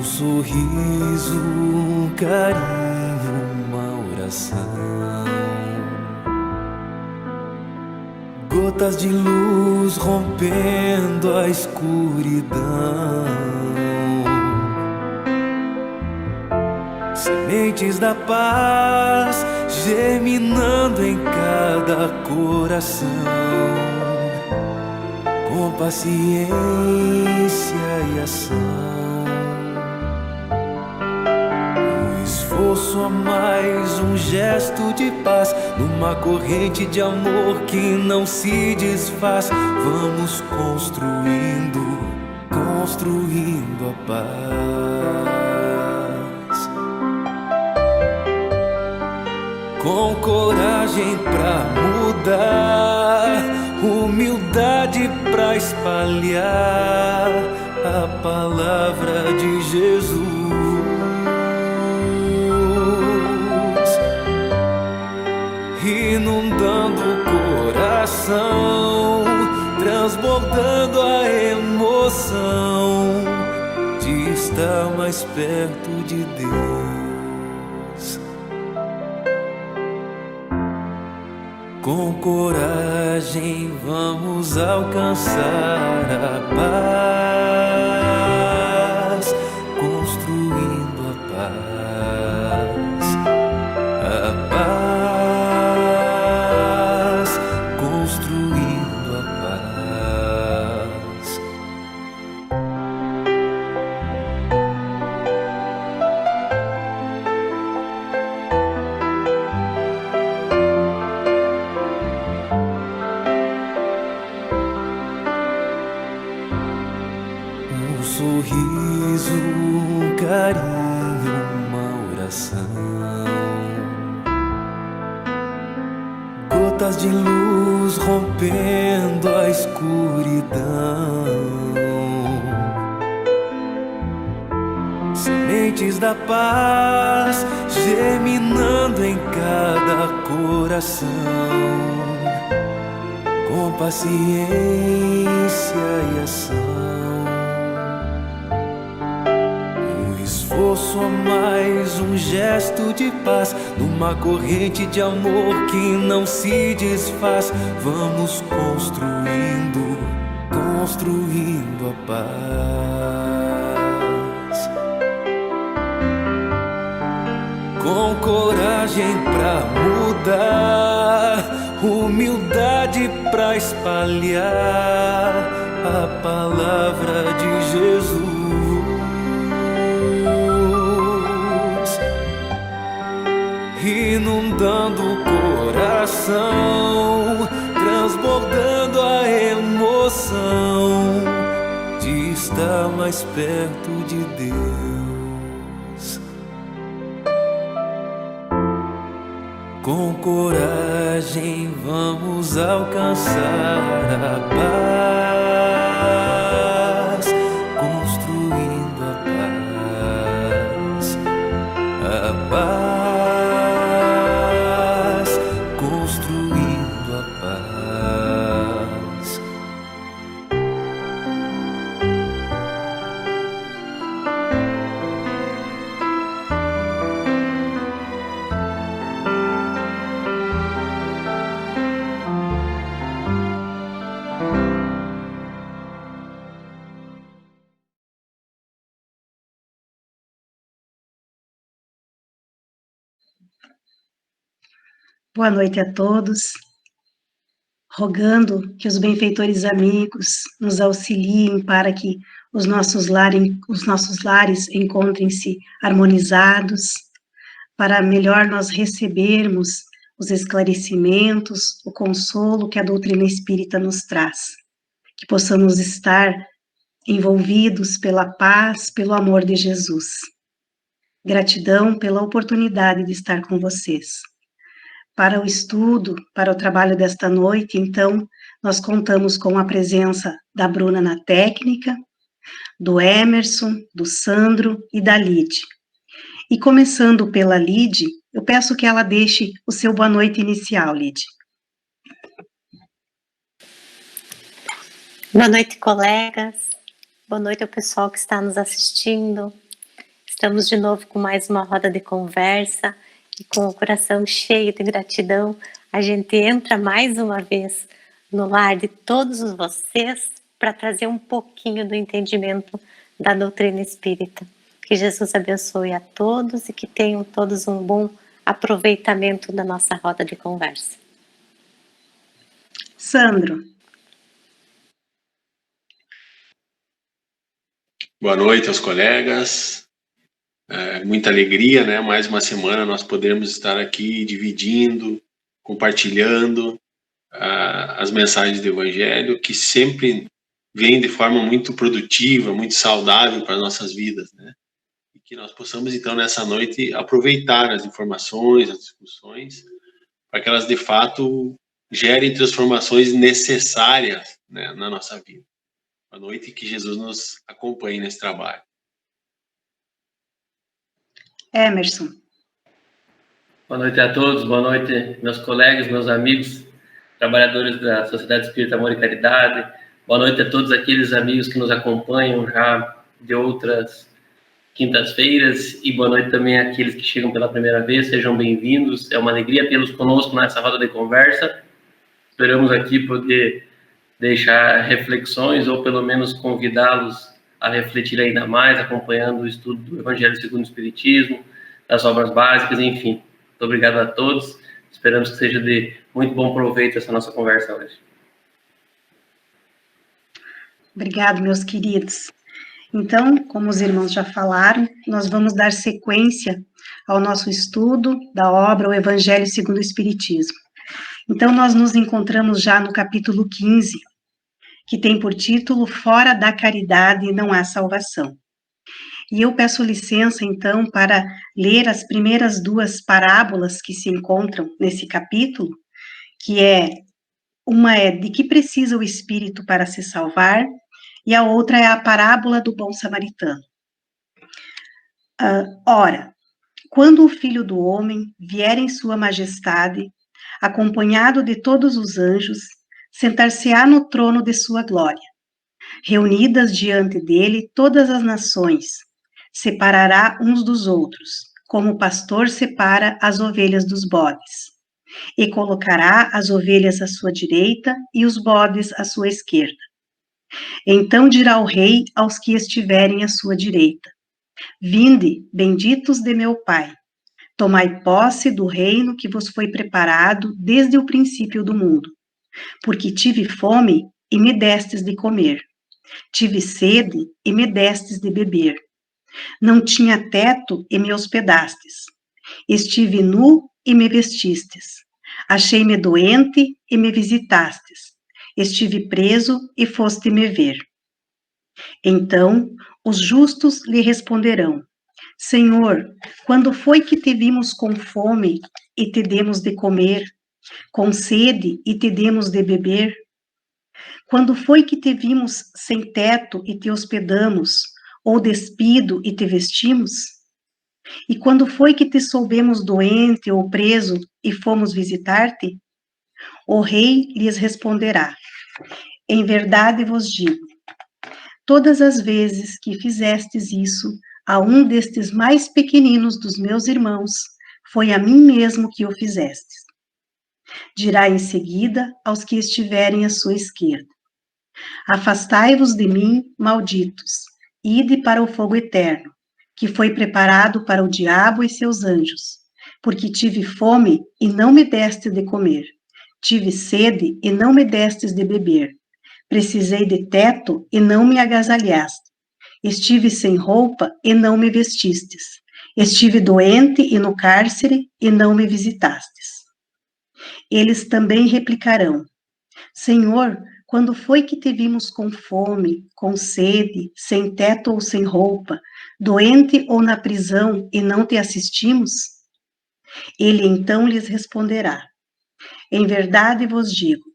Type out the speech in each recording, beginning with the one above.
sorriso, um carinho, uma oração. Gotas de luz rompendo a escuridão. Sementes da paz germinando em cada coração. Com paciência e ação. Esforço a mais, um gesto de paz, numa corrente de amor que não se desfaz. Vamos construindo, construindo a paz. Com coragem pra mudar, humildade pra espalhar a palavra de Jesus. Inundando o coração, transbordando a emoção de estar mais perto de Deus. Com coragem vamos alcançar a paz, construindo a paz, a paz, construindo a paz. Um sorriso, um carinho, uma oração. Gotas de luz rompendo a escuridão. Sementes da paz germinando em cada coração. Com paciência e ação. Esforço a mais, um gesto de paz, numa corrente de amor que não se desfaz. Vamos construindo, construindo a paz. Com coragem pra mudar, humildade pra espalhar a palavra de Jesus. Inundando o coração, transbordando a emoção de estar mais perto de Deus. Com coragem vamos alcançar a paz, construindo a paz, a paz. Boa noite a todos, rogando que os benfeitores amigos nos auxiliem para que os nossos lares encontrem-se harmonizados, para melhor nós recebermos os esclarecimentos, o consolo que a doutrina espírita nos traz, que possamos estar envolvidos pela paz, pelo amor de Jesus. Gratidão pela oportunidade de estar com vocês. Para o estudo, para o trabalho desta noite, então, nós contamos com a presença da Bruna na técnica, do Emerson, do Sandro e da Lide. E começando pela Lide, eu peço que ela deixe o seu boa noite inicial, Lide. Boa noite, colegas. Boa noite ao pessoal que está nos assistindo. Estamos de novo com mais uma roda de conversa e com o coração cheio de gratidão, a gente entra mais uma vez no lar de todos vocês para trazer um pouquinho do entendimento da doutrina espírita. Que Jesus abençoe a todos e que tenham todos um bom aproveitamento da nossa roda de conversa. Sandro. Boa noite aos colegas, muita alegria, né? Mais uma semana nós podemos estar aqui dividindo, compartilhando as mensagens do Evangelho, que sempre vêm de forma muito produtiva, muito saudável para as nossas vidas, né? E que nós possamos, então, nessa noite, aproveitar as informações, as discussões, para que elas, de fato, gerem transformações necessárias, né, na nossa vida. Boa noite e que Jesus nos acompanhe nesse trabalho. Emerson. Boa noite a todos, boa noite meus colegas, meus amigos, trabalhadores da Sociedade Espírita Amor e Caridade. Boa noite a todos aqueles amigos que nos acompanham já de outras quintas-feiras e boa noite também àqueles que chegam pela primeira vez, sejam bem-vindos. É uma alegria tê-los conosco nessa roda de conversa. Esperamos aqui poder deixar reflexões ou pelo menos convidá-los a refletir ainda mais, acompanhando o estudo do Evangelho segundo o Espiritismo, das obras básicas, enfim. Muito obrigado a todos. Esperamos que seja de muito bom proveito essa nossa conversa hoje. Obrigado, meus queridos. Então, como os irmãos já falaram, nós vamos dar sequência ao nosso estudo da obra O Evangelho segundo o Espiritismo. Então, nós nos encontramos já no capítulo 15, que tem por título Fora da Caridade não há salvação. E eu peço licença, então, para ler as primeiras duas parábolas que se encontram nesse capítulo, que uma é de que precisa o espírito para se salvar, e a outra é a parábola do bom samaritano. Ora, quando o Filho do Homem vier em sua majestade, acompanhado de todos os anjos, sentar-se-á no trono de sua glória. Reunidas diante dele todas as nações, separará uns dos outros, como o pastor separa as ovelhas dos bodes, e colocará as ovelhas à sua direita e os bodes à sua esquerda. Então dirá o rei aos que estiverem à sua direita: Vinde, benditos de meu Pai, tomai posse do reino que vos foi preparado desde o princípio do mundo. Porque tive fome e me destes de comer, tive sede e me destes de beber. Não tinha teto e me hospedastes, estive nu e me vestistes. Achei-me doente e me visitastes, estive preso e foste me ver. Então os justos lhe responderão: Senhor, quando foi que te vimos com fome e te demos de comer, com sede e te demos de beber? Quando foi que te vimos sem teto e te hospedamos, ou despido e te vestimos? E quando foi que te soubemos doente ou preso e fomos visitar-te? O rei lhes responderá: Em verdade vos digo, todas as vezes que fizestes isso a um destes mais pequeninos dos meus irmãos, foi a mim mesmo que o fizestes. Dirá em seguida aos que estiverem à sua esquerda: Afastai-vos de mim, malditos, ide para o fogo eterno, que foi preparado para o diabo e seus anjos, porque tive fome e não me destes de comer, tive sede e não me destes de beber, precisei de teto e não me agasalhaste, estive sem roupa e não me vestistes, estive doente e no cárcere e não me visitastes. Eles também replicarão: Senhor, quando foi que te vimos com fome, com sede, sem teto ou sem roupa, doente ou na prisão e não te assistimos? Ele então lhes responderá: Em verdade vos digo,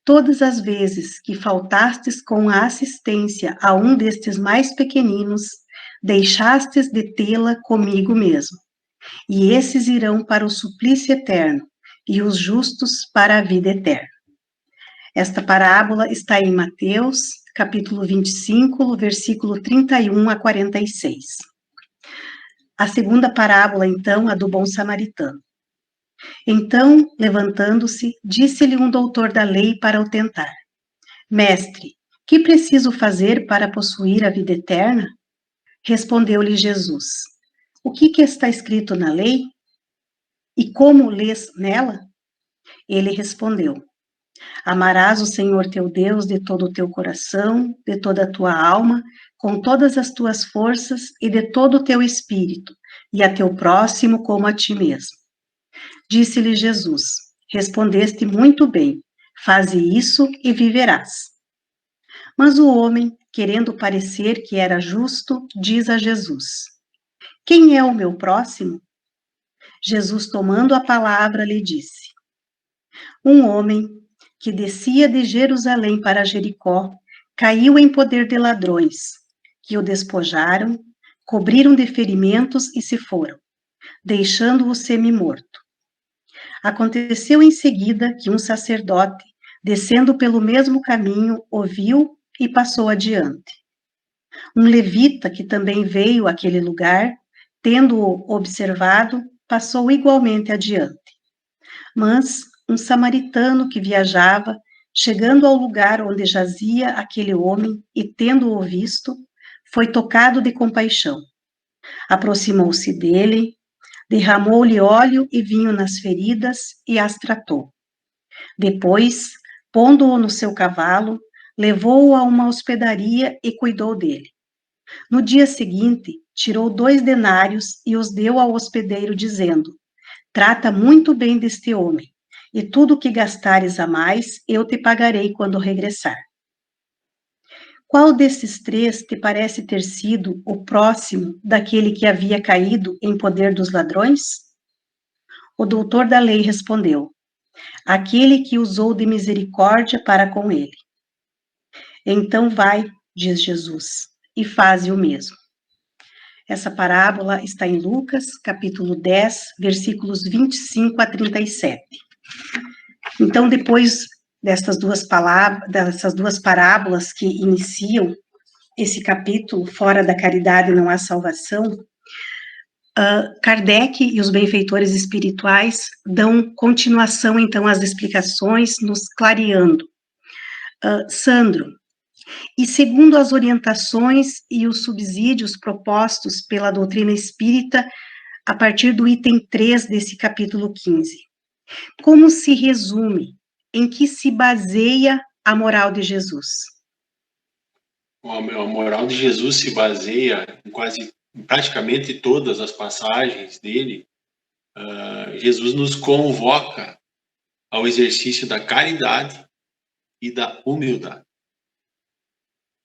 todas as vezes que faltastes com a assistência a um destes mais pequeninos, deixastes de tê-la comigo mesmo. E esses irão para o suplício eterno, e os justos para a vida eterna. Esta parábola está em Mateus, capítulo 25, versículo 31 a 46. A segunda parábola, então, a do bom samaritano. Então, levantando-se, disse-lhe um doutor da lei para o tentar: Mestre, que preciso fazer para possuir a vida eterna? Respondeu-lhe Jesus: O que está escrito na lei? E como lês nela? Ele respondeu: Amarás o Senhor teu Deus de todo o teu coração, de toda a tua alma, com todas as tuas forças e de todo o teu espírito, e a teu próximo como a ti mesmo. Disse-lhe Jesus: Respondeste muito bem, faze isso e viverás. Mas o homem, querendo parecer que era justo, diz a Jesus: Quem é o meu próximo? Jesus, tomando a palavra, lhe disse: Um homem que descia de Jerusalém para Jericó caiu em poder de ladrões, que o despojaram, cobriram de ferimentos e se foram, deixando-o semi-morto. Aconteceu em seguida que um sacerdote, descendo pelo mesmo caminho, o viu e passou adiante. Um levita, que também veio àquele lugar, tendo-o observado, passou igualmente adiante. Mas um samaritano que viajava, chegando ao lugar onde jazia aquele homem e tendo-o visto, foi tocado de compaixão. Aproximou-se dele, derramou-lhe óleo e vinho nas feridas e as tratou. Depois, pondo-o no seu cavalo, levou-o a uma hospedaria e cuidou dele. No dia seguinte, tirou 2 denários e os deu ao hospedeiro, dizendo: Trata muito bem deste homem, e tudo o que gastares a mais, eu te pagarei quando regressar. Qual desses 3 te parece ter sido o próximo daquele que havia caído em poder dos ladrões? O doutor da lei respondeu: Aquele que usou de misericórdia para com ele. Então vai, diz Jesus, e faze o mesmo. Essa parábola está em Lucas, capítulo 10, versículos 25 a 37. Então, depois dessas duas parábolas que iniciam esse capítulo, fora da caridade não há salvação, Kardec e os benfeitores espirituais dão continuação, então, às explicações, nos clareando. Sandro, e segundo as orientações e os subsídios propostos pela doutrina espírita, a partir do item 3 desse capítulo 15, como se resume, em que se baseia a moral de Jesus? A moral de Jesus se baseia em praticamente todas as passagens dele. Jesus nos convoca ao exercício da caridade e da humildade,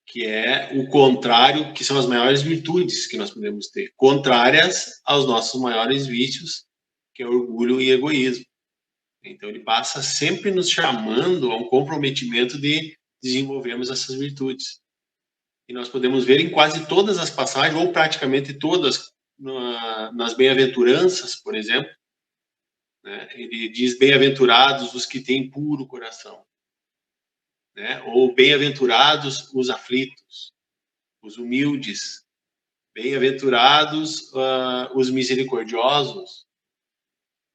que é o contrário, que são as maiores virtudes que nós podemos ter, contrárias aos nossos maiores vícios, que é orgulho e egoísmo. Então, ele passa sempre nos chamando a um comprometimento de desenvolvermos essas virtudes. E nós podemos ver em quase todas as passagens, ou praticamente todas, nas bem-aventuranças, por exemplo, né? Ele diz: bem-aventurados os que têm puro coração. Né? Ou bem-aventurados os aflitos, os humildes, bem-aventurados os misericordiosos,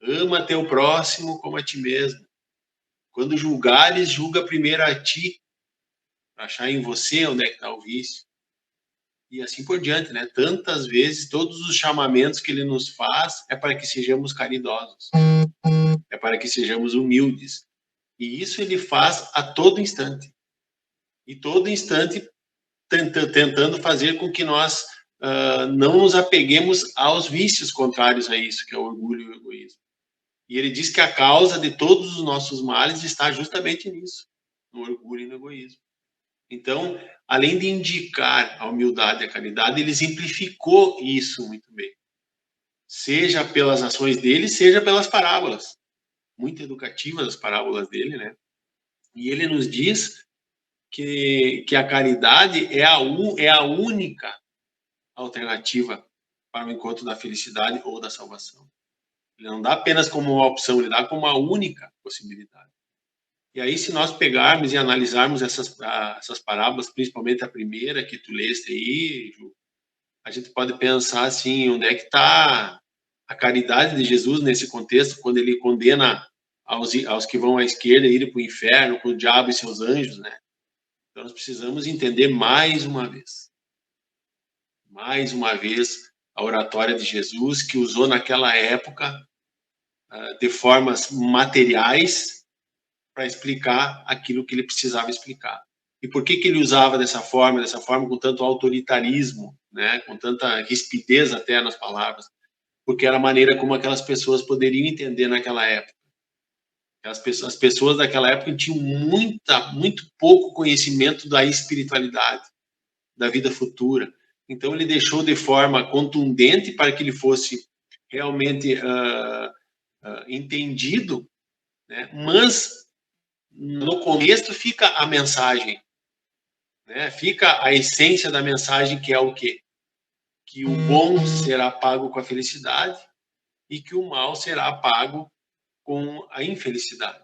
ama teu próximo como a ti mesmo. Quando julgares, julga primeiro a ti, para achar em você onde é que está o vício. E assim por diante, né? Tantas vezes, todos os chamamentos que ele nos faz é para que sejamos caridosos, é para que sejamos humildes. E isso ele faz a todo instante. E todo instante tentando fazer com que nós não nos apeguemos aos vícios contrários a isso, que é o orgulho e o egoísmo. E ele diz que a causa de todos os nossos males está justamente nisso, no orgulho e no egoísmo. Então, além de indicar a humildade e a caridade, ele exemplificou isso muito bem. Seja pelas ações dele, seja pelas parábolas. Muito educativas as parábolas dele, né? E ele nos diz que a caridade é a única alternativa para o encontro da felicidade ou da salvação. Ele não dá apenas como uma opção, ele dá como a única possibilidade. E aí, se nós pegarmos e analisarmos essas parábolas, principalmente a primeira que tu leste aí, Ju, a gente pode pensar assim, onde é que está a caridade de Jesus nesse contexto, quando ele condena aos que vão à esquerda irem para o inferno, com o diabo e seus anjos, né? Então, nós precisamos entender mais uma vez, a oratória de Jesus, que usou naquela época de formas materiais para explicar aquilo que ele precisava explicar. E por que ele usava dessa forma com tanto autoritarismo, né, com tanta rispidez até nas palavras? Porque era a maneira como aquelas pessoas poderiam entender naquela época. As pessoas daquela época tinham muito pouco conhecimento da espiritualidade, da vida futura. Então, ele deixou de forma contundente para que ele fosse realmente entendido, né? Mas no começo fica a mensagem, né? Fica a essência da mensagem, que é o quê? Que o bom será pago com a felicidade e que o mal será pago com a infelicidade.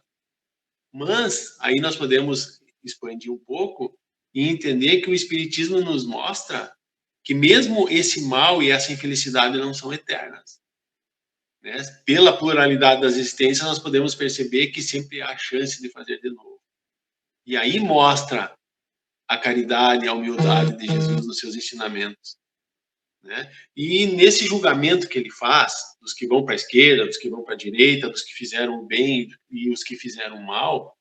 Mas aí nós podemos expandir um pouco e entender que o Espiritismo nos mostra que mesmo esse mal e essa infelicidade não são eternas, né? Pela pluralidade das existências, nós podemos perceber que sempre há chance de fazer de novo. E aí mostra a caridade e a humildade de Jesus nos seus ensinamentos, né? E nesse julgamento que ele faz, dos que vão para a esquerda, dos que vão para a direita, dos que fizeram o bem e os que fizeram o mal,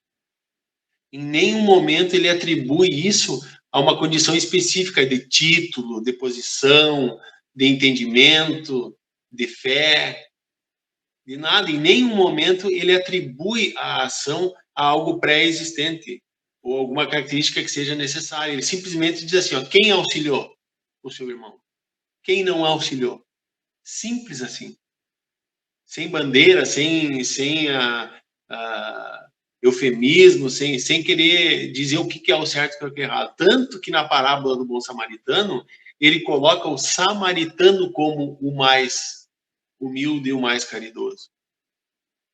em nenhum momento ele atribui isso a uma condição específica de título, de posição, de entendimento, de fé, de nada. Em nenhum momento ele atribui a ação a algo pré-existente ou alguma característica que seja necessária. Ele simplesmente diz assim, ó, quem auxiliou o seu irmão? Quem não auxiliou? Simples assim. Sem bandeira, sem eufemismo, sem querer dizer o que é o certo e o que é o errado. Tanto que na parábola do bom samaritano, ele coloca o samaritano como o mais humilde e o mais caridoso,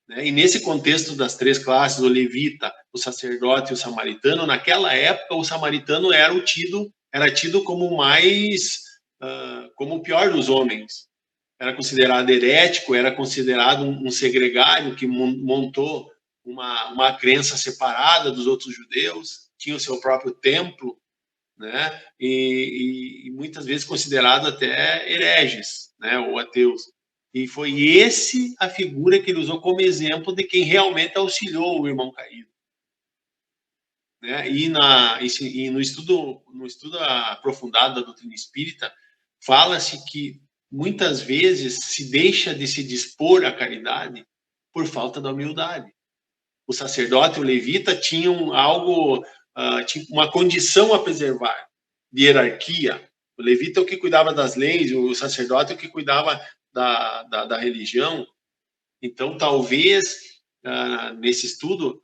né? E nesse contexto das três classes, o levita, o sacerdote e o samaritano, naquela época o samaritano era tido como o mais, como o pior dos homens. Era considerado herético, era considerado um segregário que montou uma crença separada dos outros judeus, tinha o seu próprio templo, né? E muitas vezes considerado até hereges, né? Ou ateus. E foi a figura que ele usou como exemplo de quem realmente auxiliou o irmão caído, né? E no estudo aprofundado da doutrina espírita, fala-se que muitas vezes se deixa de se dispor à caridade por falta da humildade. O sacerdote e o levita tinham tinha uma condição a preservar, de hierarquia. O levita é o que cuidava das leis, o sacerdote é o que cuidava da religião. Então, talvez, nesse estudo,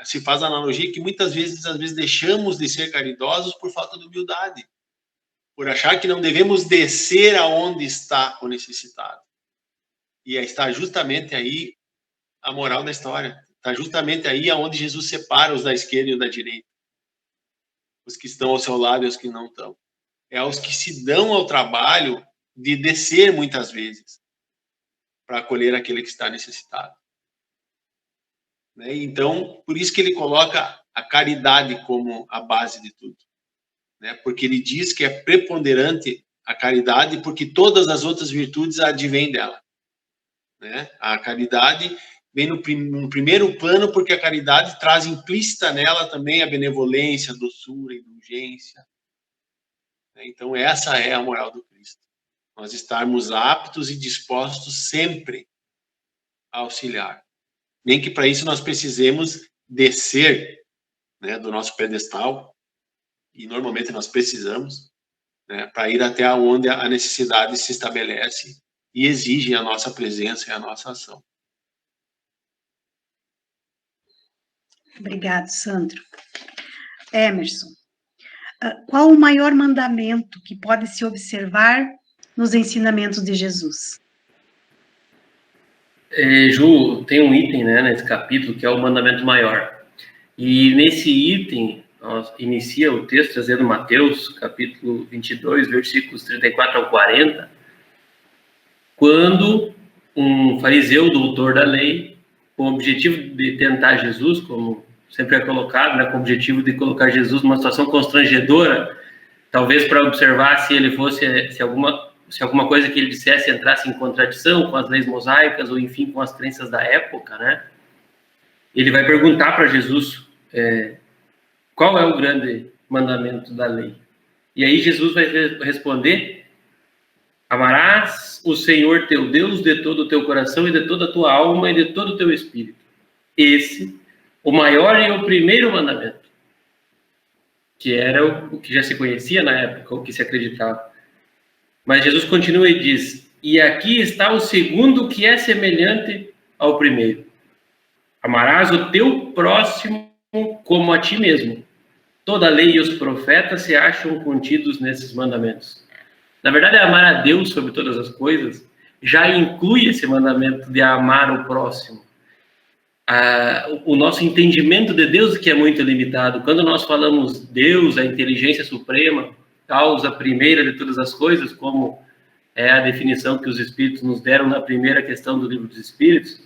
se faz a analogia que muitas vezes, deixamos de ser caridosos por falta de humildade, por achar que não devemos descer aonde está o necessitado. E está justamente aí a moral da história. Está justamente aí aonde Jesus separa os da esquerda e os da direita. Os que estão ao seu lado e os que não estão. É os que se dão ao trabalho de descer muitas vezes para acolher aquele que está necessitado, né? Então, por isso que ele coloca a caridade como a base de tudo, né? Porque ele diz que é preponderante a caridade porque todas as outras virtudes advêm dela, né? A caridade vem no primeiro plano porque a caridade traz implícita nela também a benevolência, a doçura, a indulgência. Então, essa é a moral do Cristo. Nós estarmos aptos e dispostos sempre a auxiliar. Nem que para isso nós precisemos descer, né, do nosso pedestal, e normalmente nós precisamos, né, para ir até onde a necessidade se estabelece e exige a nossa presença e a nossa ação. Obrigado, Sandro. Emerson, qual o maior mandamento que pode se observar nos ensinamentos de Jesus? Ju, tem um item, né, nesse capítulo que é o mandamento maior. E nesse item, inicia o texto trazendo Mateus, capítulo 22, versículos 34 ao 40, quando um fariseu, doutor da lei, com o objetivo de tentar Jesus, como sempre é colocado, né, com o objetivo de colocar Jesus numa situação constrangedora, talvez para observar se ele fosse, se alguma coisa que ele dissesse entrasse em contradição com as leis mosaicas, ou enfim, com as crenças da época, né? Ele vai perguntar para Jesus qual é o grande mandamento da lei. E aí Jesus vai responder: amarás o Senhor teu Deus de todo o teu coração e de toda a tua alma e de todo o teu espírito. Esse, o maior e o primeiro mandamento, que era o que já se conhecia na época, o que se acreditava. Mas Jesus continua e diz: e aqui está o segundo, que é semelhante ao primeiro. Amarás o teu próximo como a ti mesmo. Toda a lei e os profetas se acham contidos nesses mandamentos. Na verdade, amar a Deus sobre todas as coisas já inclui esse mandamento de amar o próximo. O nosso entendimento de Deus, que é muito limitado. Quando nós falamos Deus, a inteligência suprema, causa primeira de todas as coisas, como é a definição que os Espíritos nos deram na primeira questão do Livro dos Espíritos,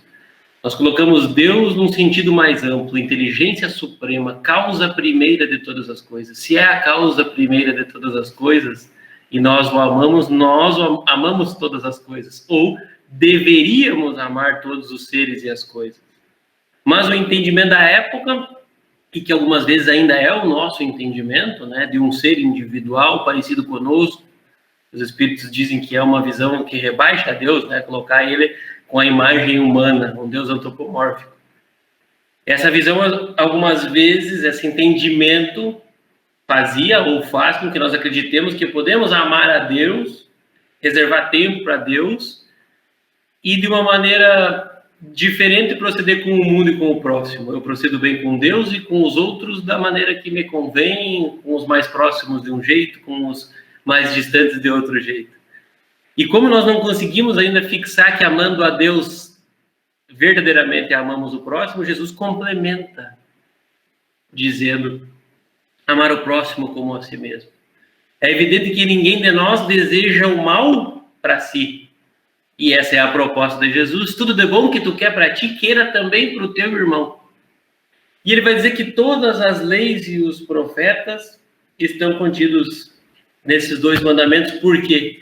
nós colocamos Deus num sentido mais amplo, inteligência suprema, causa primeira de todas as coisas. Se é a causa primeira de todas as coisas, e nós o amamos todas as coisas, ou deveríamos amar todos os seres e as coisas. Mas o entendimento da época, e que algumas vezes ainda é o nosso entendimento, né, de um ser individual parecido conosco, os Espíritos dizem que é uma visão que rebaixa a Deus, né, colocar ele com a imagem humana, um Deus antropomórfico. Essa visão, algumas vezes, esse entendimento fazia ou faz com que nós acreditemos que podemos amar a Deus, reservar tempo para Deus, e de uma maneira diferente proceder com o mundo e com o próximo. Eu procedo bem com Deus e com os outros da maneira que me convém, com os mais próximos de um jeito, com os mais distantes de outro jeito. E como nós não conseguimos ainda fixar que amando a Deus verdadeiramente amamos o próximo, Jesus complementa, dizendo: amar o próximo como a si mesmo. É evidente que ninguém de nós deseja o mal para si. E essa é a proposta de Jesus: tudo de bom que tu quer para ti, queira também para o teu irmão. E ele vai dizer que todas as leis e os profetas estão contidos nesses dois mandamentos. Por quê?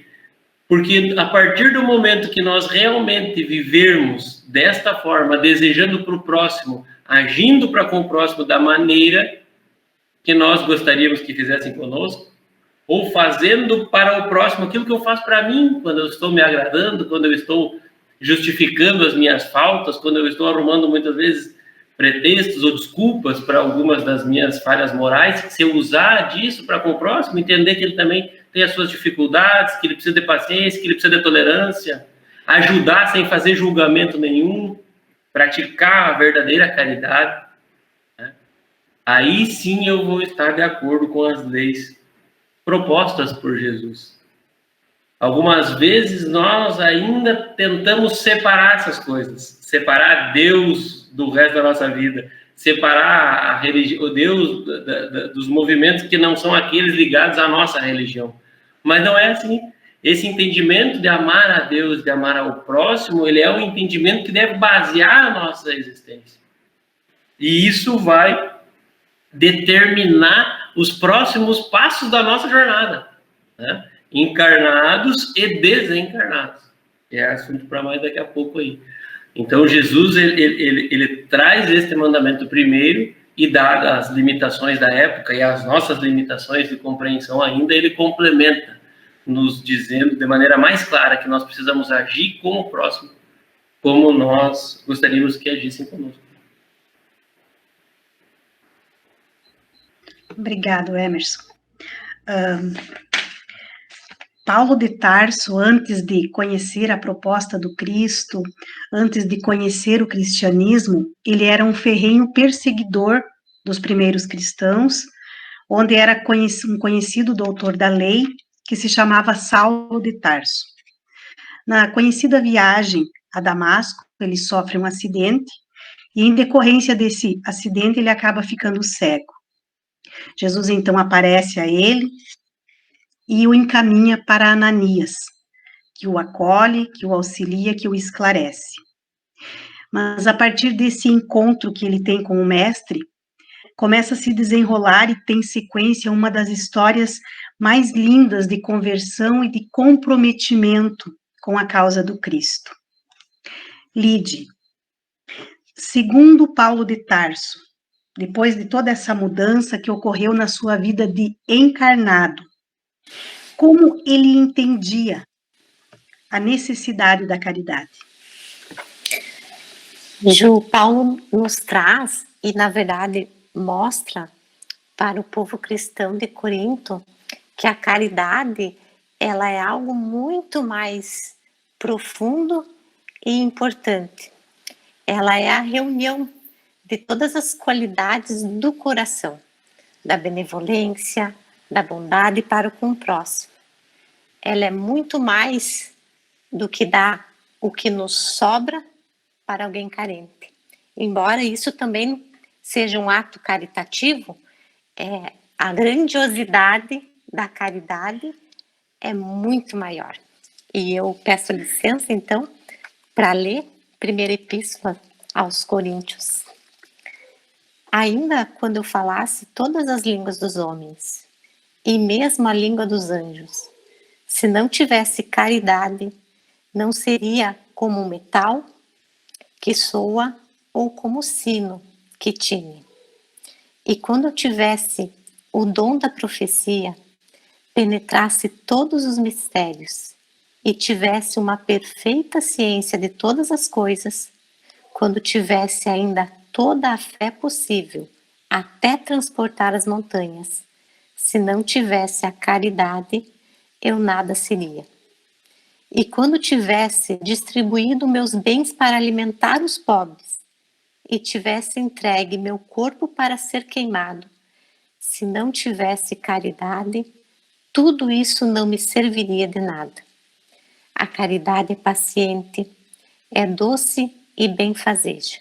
Porque a partir do momento que nós realmente vivermos desta forma, desejando para o próximo, agindo para com o próximo da maneira que nós gostaríamos que fizessem conosco, ou fazendo para o próximo aquilo que eu faço para mim, quando eu estou me agradando, quando eu estou justificando as minhas faltas, quando eu estou arrumando muitas vezes pretextos ou desculpas para algumas das minhas falhas morais, se eu usar disso para com o próximo, entender que ele também tem as suas dificuldades, que ele precisa de paciência, que ele precisa de tolerância, ajudar sem fazer julgamento nenhum, praticar a verdadeira caridade, né? Aí sim eu vou estar de acordo com as leis propostas por Jesus. Algumas vezes nós ainda tentamos separar essas coisas, separar Deus do resto da nossa vida, separar a religião, o Deus dos movimentos que não são aqueles ligados à nossa religião. Mas não é assim. Esse entendimento de amar a Deus, de amar ao próximo, ele é um entendimento que deve basear a nossa existência. E isso vai determinar os próximos passos da nossa jornada, né? Encarnados e desencarnados. É assunto para mais daqui a pouco aí. Então, Jesus, ele traz este mandamento primeiro e, dadas as limitações da época e as nossas limitações de compreensão ainda, ele complementa, nos dizendo de maneira mais clara que nós precisamos agir com o próximo, como nós gostaríamos que agissem conosco. Obrigado, Emerson. Paulo de Tarso, antes de conhecer a proposta do Cristo, antes de conhecer o cristianismo, ele era um ferrenho perseguidor dos primeiros cristãos, onde era um conhecido doutor da lei, que se chamava Saulo de Tarso. Na conhecida viagem a Damasco, ele sofre um acidente, e em decorrência desse acidente, ele acaba ficando cego. Jesus então aparece a ele e o encaminha para Ananias, que o acolhe, que o auxilia, que o esclarece. Mas a partir desse encontro que ele tem com o mestre, começa a se desenrolar e tem sequência uma das histórias mais lindas de conversão e de comprometimento com a causa do Cristo. Lide, segundo Paulo de Tarso, depois de toda essa mudança que ocorreu na sua vida de encarnado, como ele entendia a necessidade da caridade? Ju, Paulo nos traz e, na verdade, mostra para o povo cristão de Corinto que a caridade ela é algo muito mais profundo e importante. Ela é a reunião de todas as qualidades do coração, da benevolência, da bondade para com o próximo. Ela é muito mais do que dar o que nos sobra para alguém carente. Embora isso também seja um ato caritativo, a grandiosidade da caridade é muito maior. E eu peço licença, então, para ler a primeira epístola aos Coríntios. Ainda quando eu falasse todas as línguas dos homens, e mesmo a língua dos anjos, se não tivesse caridade, não seria como um metal que soa ou como sino que tine. E quando eu tivesse o dom da profecia, penetrasse todos os mistérios e tivesse uma perfeita ciência de todas as coisas, quando tivesse ainda toda a fé possível, até transportar as montanhas, se não tivesse a caridade, eu nada seria. E quando tivesse distribuído meus bens para alimentar os pobres, e tivesse entregue meu corpo para ser queimado, se não tivesse caridade, tudo isso não me serviria de nada. A caridade é paciente, é doce e benfazeja.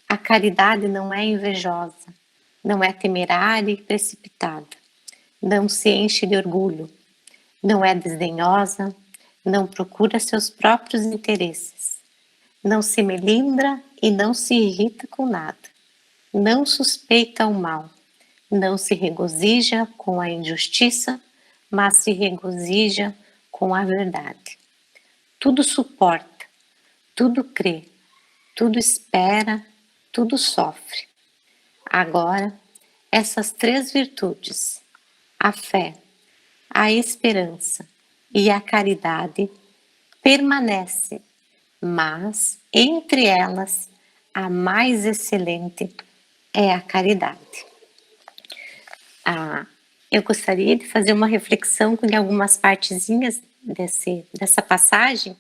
A caridade não é invejosa, não é temerária e precipitada, não se enche de orgulho, não é desdenhosa, não procura seus próprios interesses, não se melindra e não se irrita com nada, não suspeita o mal, não se regozija com a injustiça, mas se regozija com a verdade. Tudo suporta, tudo crê, tudo espera, tudo sofre. Agora, essas três virtudes, a fé, a esperança e a caridade, permanece, mas entre elas a mais excelente é a caridade. Eu gostaria de fazer uma reflexão com algumas partezinhas dessa passagem,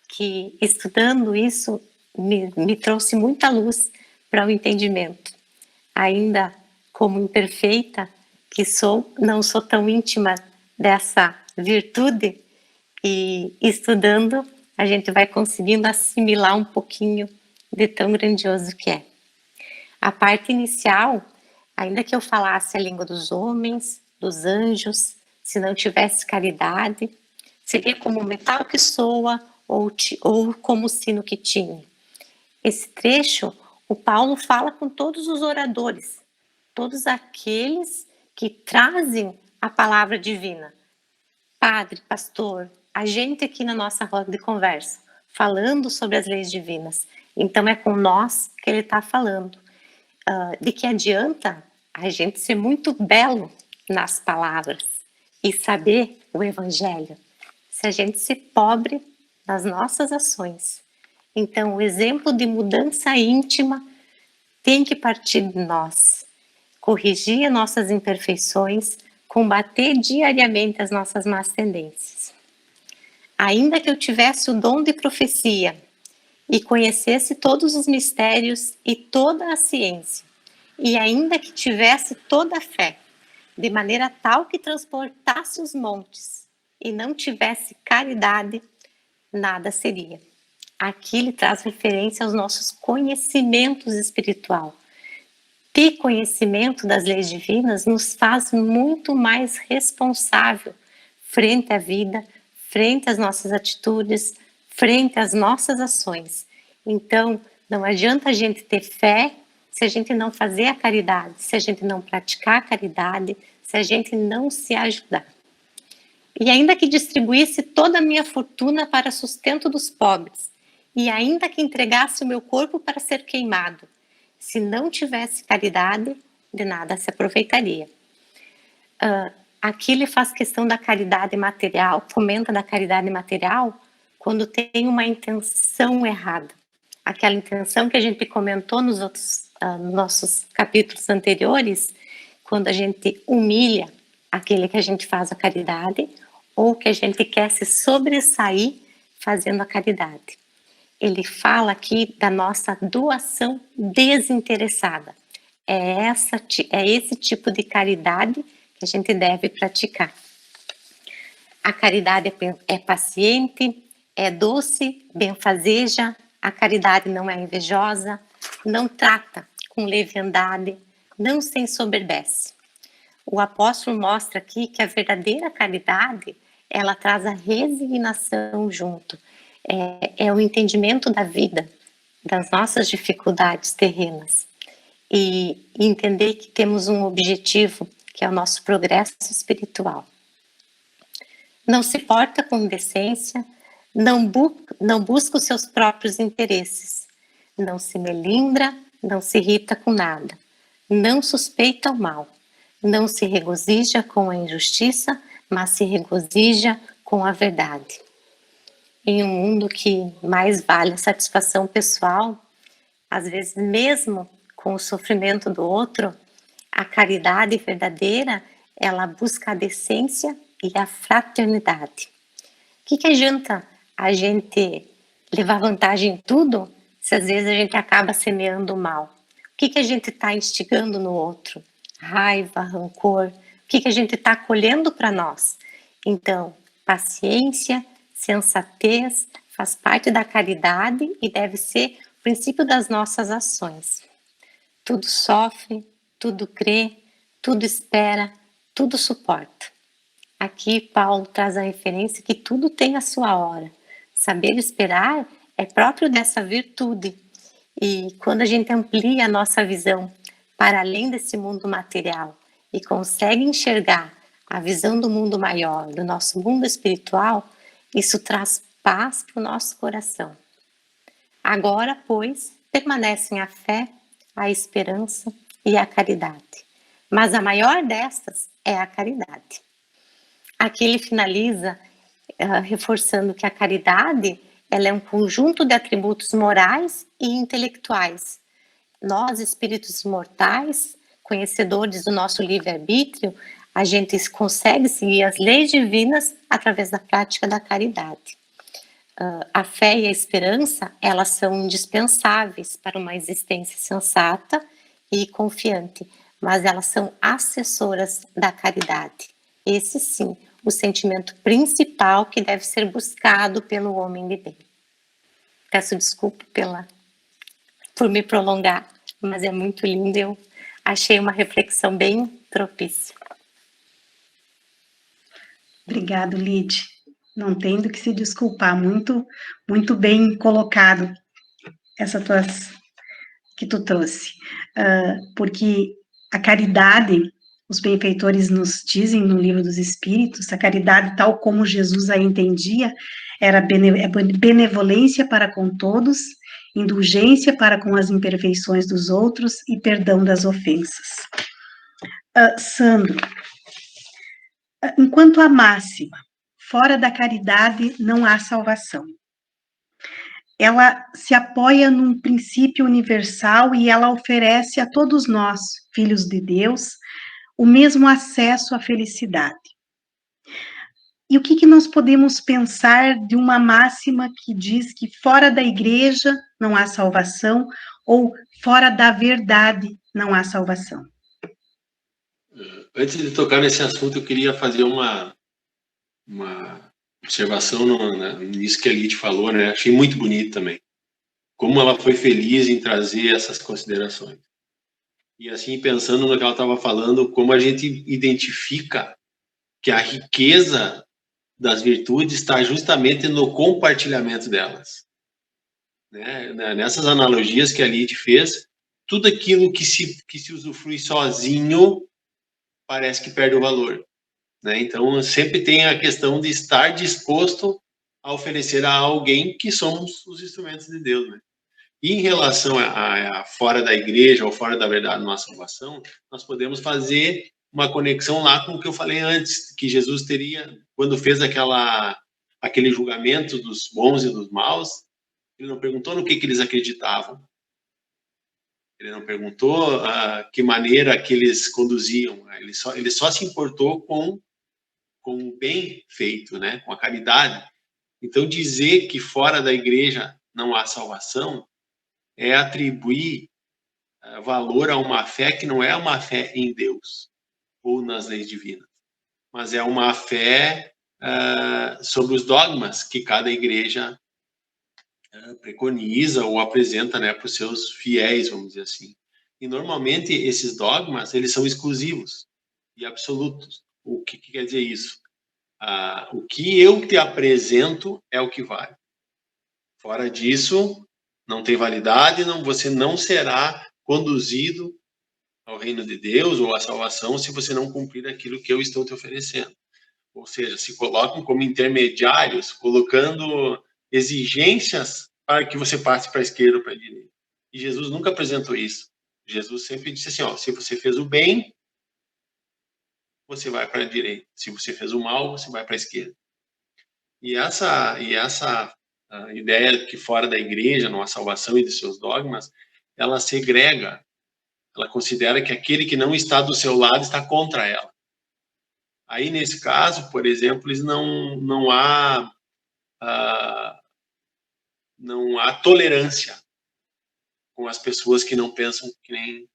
que estudando isso me trouxe muita luz para o entendimento. Ainda como imperfeita que sou, não sou tão íntima dessa virtude, e estudando a gente vai conseguindo assimilar um pouquinho de tão grandioso que é. A parte inicial, ainda que eu falasse a língua dos homens, dos anjos, se não tivesse caridade, seria como um metal que soa ou como o sino que tine. Esse trecho, o Paulo fala com todos os oradores, todos aqueles que trazem a palavra divina. Padre, pastor, a gente aqui na nossa roda de conversa, falando sobre as leis divinas. Então é com nós que ele está falando. De que adianta a gente ser muito belo nas palavras e saber o evangelho, se a gente ser pobre nas nossas ações. Então o exemplo de mudança íntima tem que partir de nós, corrigir nossas imperfeições, combater diariamente as nossas más tendências. Ainda que eu tivesse o dom de profecia e conhecesse todos os mistérios e toda a ciência, e ainda que tivesse toda a fé, de maneira tal que transportasse os montes, e não tivesse caridade, nada seria. Aqui ele traz referência aos nossos conhecimentos espirituais. ter conhecimento das leis divinas nos faz muito mais responsável frente à vida, frente às nossas atitudes, frente às nossas ações. Então, não adianta a gente ter fé se a gente não fazer a caridade, se a gente não praticar a caridade, se a gente não se ajudar. E ainda que distribuísse toda a minha fortuna para sustento dos pobres, e ainda que entregasse o meu corpo para ser queimado, se não tivesse caridade, de nada se aproveitaria. Aqui ele faz questão da caridade material, comenta da caridade material, quando tem uma intenção errada. Aquela intenção que a gente comentou nos nossos capítulos anteriores, quando a gente humilha aquele que a gente faz a caridade, ou que a gente quer se sobressair fazendo a caridade. Ele fala aqui da nossa doação desinteressada. É esse tipo de caridade que a gente deve praticar. A caridade é paciente, é doce, benfazeja, a caridade não é invejosa, não trata com leviandade, não se ensoberbece. O apóstolo mostra aqui que a verdadeira caridade, ela traz a resignação junto. É o entendimento da vida, das nossas dificuldades terrenas. E entender que temos um objetivo, que é o nosso progresso espiritual. Não se porta com decência, não busca os seus próprios interesses, não se melindra, não se irrita com nada, não suspeita o mal, não se regozija com a injustiça, mas se regozija com a verdade. Em um mundo que mais vale a satisfação pessoal, às vezes mesmo com o sofrimento do outro, a caridade verdadeira, ela busca a decência e a fraternidade. O que adianta a gente levar vantagem em tudo, se às vezes a gente acaba semeando o mal? O que a gente está instigando no outro? Raiva, rancor, o que a gente está colhendo para nós? Então, paciência, sensatez, faz parte da caridade e deve ser o princípio das nossas ações. Tudo sofre, tudo crê, tudo espera, tudo suporta. Aqui Paulo traz a referência que tudo tem a sua hora. Saber esperar é próprio dessa virtude. E quando a gente amplia a nossa visão para além desse mundo material e consegue enxergar a visão do mundo maior, do nosso mundo espiritual, isso traz paz para o nosso coração. Agora, pois, permanecem a fé, a esperança e a caridade. Mas a maior destas é a caridade. Aqui ele finaliza reforçando que a caridade ela é um conjunto de atributos morais e intelectuais. Nós, espíritos imortais, conhecedores do nosso livre-arbítrio, a gente consegue seguir as leis divinas através da prática da caridade. A fé e a esperança, elas são indispensáveis para uma existência sensata e confiante, mas elas são assessoras da caridade. Esse sim, o sentimento principal que deve ser buscado pelo homem de bem. Peço desculpa por me prolongar, mas é muito lindo, eu achei uma reflexão bem propícia. Obrigado, Lide. Não tem do que se desculpar, muito bem colocado essa que tu trouxe, porque a caridade, os benfeitores nos dizem no Livro dos Espíritos, a caridade tal como Jesus a entendia, era benevolência para com todos, indulgência para com as imperfeições dos outros e perdão das ofensas. Sandro, enquanto a máxima, fora da caridade não há salvação. Ela se apoia num princípio universal e ela oferece a todos nós, filhos de Deus, o mesmo acesso à felicidade. E o que nós podemos pensar de uma máxima que diz que fora da igreja não há salvação ou fora da verdade não há salvação? Antes de tocar nesse assunto, eu queria fazer uma observação nisso que a Lide falou, né? Achei muito bonito também. Como ela foi feliz em trazer essas considerações. E assim, pensando no que ela estava falando, como a gente identifica que a riqueza das virtudes está justamente no compartilhamento delas. Né? Nessas analogias que a Lide fez, tudo aquilo que se usufrui sozinho parece que perde o valor. Né? Então, sempre tem a questão de estar disposto a oferecer a alguém que somos os instrumentos de Deus. Né? E em relação a fora da igreja ou fora da verdade da nossa salvação, nós podemos fazer uma conexão lá com o que eu falei antes, que Jesus teria, quando fez aquele julgamento dos bons e dos maus, ele não perguntou no que eles acreditavam. Ele não perguntou que maneira que eles conduziam. Ele só se importou com o bem feito, né? Com a caridade. Então, dizer que fora da igreja não há salvação é atribuir valor a uma fé que não é uma fé em Deus ou nas leis divinas, mas é uma fé sobre os dogmas que cada igreja preconiza ou apresenta, né, para os seus fiéis, vamos dizer assim. E normalmente esses dogmas eles são exclusivos e absolutos. O que quer dizer isso? O que eu te apresento é o que vale. Fora disso, não tem validade, você não será conduzido ao reino de Deus ou à salvação se você não cumprir aquilo que eu estou te oferecendo. Ou seja, se colocam como intermediários, colocando exigências para que você passe para a esquerda ou para a direita. E Jesus nunca apresentou isso. Jesus sempre disse assim, ó, se você fez o bem, você vai para a direita. Se você fez o mal, você vai para a esquerda. E essa ideia que fora da igreja, não há salvação e de seus dogmas, ela segrega, ela considera que aquele que não está do seu lado está contra ela. Aí, nesse caso, por exemplo, não há tolerância com as pessoas que não pensam que nem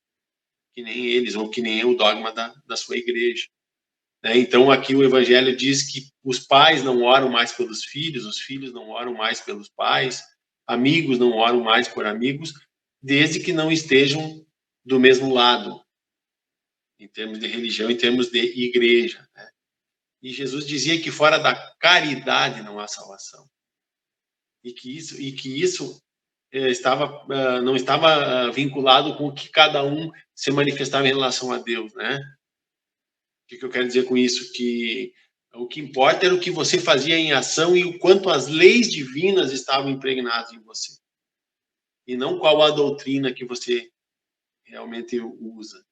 eles, ou que nem o dogma da sua igreja. Né? Então, aqui o Evangelho diz que os pais não oram mais pelos filhos, os filhos não oram mais pelos pais, amigos não oram mais por amigos, desde que não estejam do mesmo lado, em termos de religião, em termos de igreja. Né? E Jesus dizia que fora da caridade não há salvação. E que isso não estava vinculado com o que cada um se manifestava em relação a Deus, né? O que eu quero dizer com isso? Que o que importa era o que você fazia em ação e o quanto as leis divinas estavam impregnadas em você. E não qual a doutrina que você realmente usa.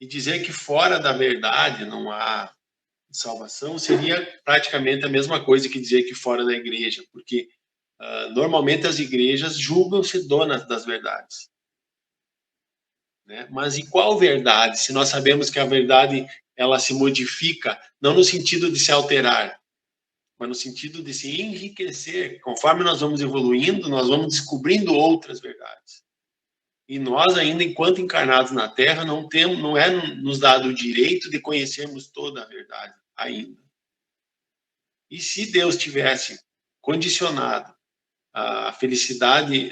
E dizer que fora da verdade não há salvação seria praticamente a mesma coisa que dizer que fora da igreja, porque normalmente as igrejas julgam-se donas das verdades. Né? Mas e qual verdade? Se nós sabemos que a verdade ela se modifica, não no sentido de se alterar, mas no sentido de se enriquecer. Conforme nós vamos evoluindo, nós vamos descobrindo outras verdades. E nós ainda, enquanto encarnados na Terra, não é nos dado o direito de conhecermos toda a verdade ainda. E se Deus tivesse condicionado a felicidade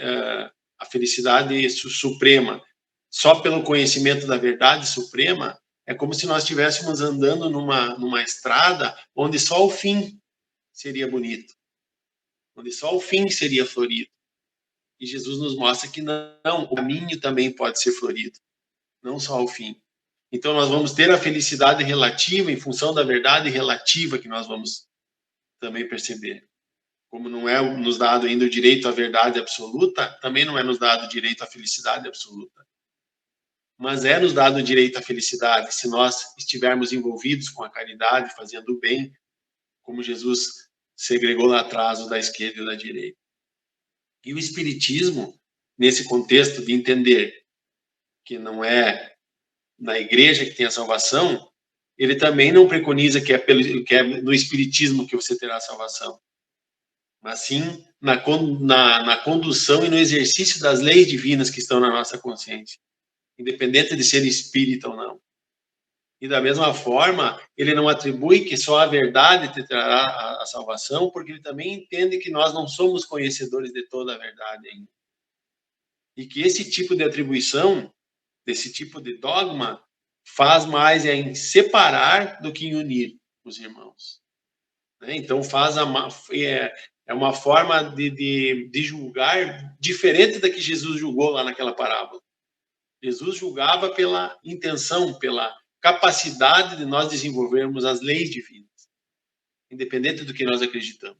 suprema só pelo conhecimento da verdade suprema, é como se nós estivéssemos andando numa estrada onde só o fim seria bonito, onde só o fim seria florido. E Jesus nos mostra que não, o caminho também pode ser florido, não só o fim. Então nós vamos ter a felicidade relativa em função da verdade relativa que nós vamos também perceber. Como não é nos dado ainda o direito à verdade absoluta, também não é nos dado o direito à felicidade absoluta. Mas é nos dado o direito à felicidade se nós estivermos envolvidos com a caridade, fazendo o bem, como Jesus segregou lá atrás o da esquerda e o da direita. E o Espiritismo, nesse contexto de entender que não é na igreja que tem a salvação, ele também não preconiza que é no Espiritismo que você terá a salvação, mas sim na condução e no exercício das leis divinas que estão na nossa consciência, independente de ser espírita ou não. E da mesma forma, ele não atribui que só a verdade te trará a salvação, porque ele também entende que nós não somos conhecedores de toda a verdade ainda. E que esse tipo de atribuição desse tipo de dogma faz mais em separar do que em unir os irmãos. Então, é uma forma de julgar diferente da que Jesus julgou lá naquela parábola. Jesus julgava pela intenção, pela capacidade de nós desenvolvermos as leis divinas, independente do que nós acreditamos.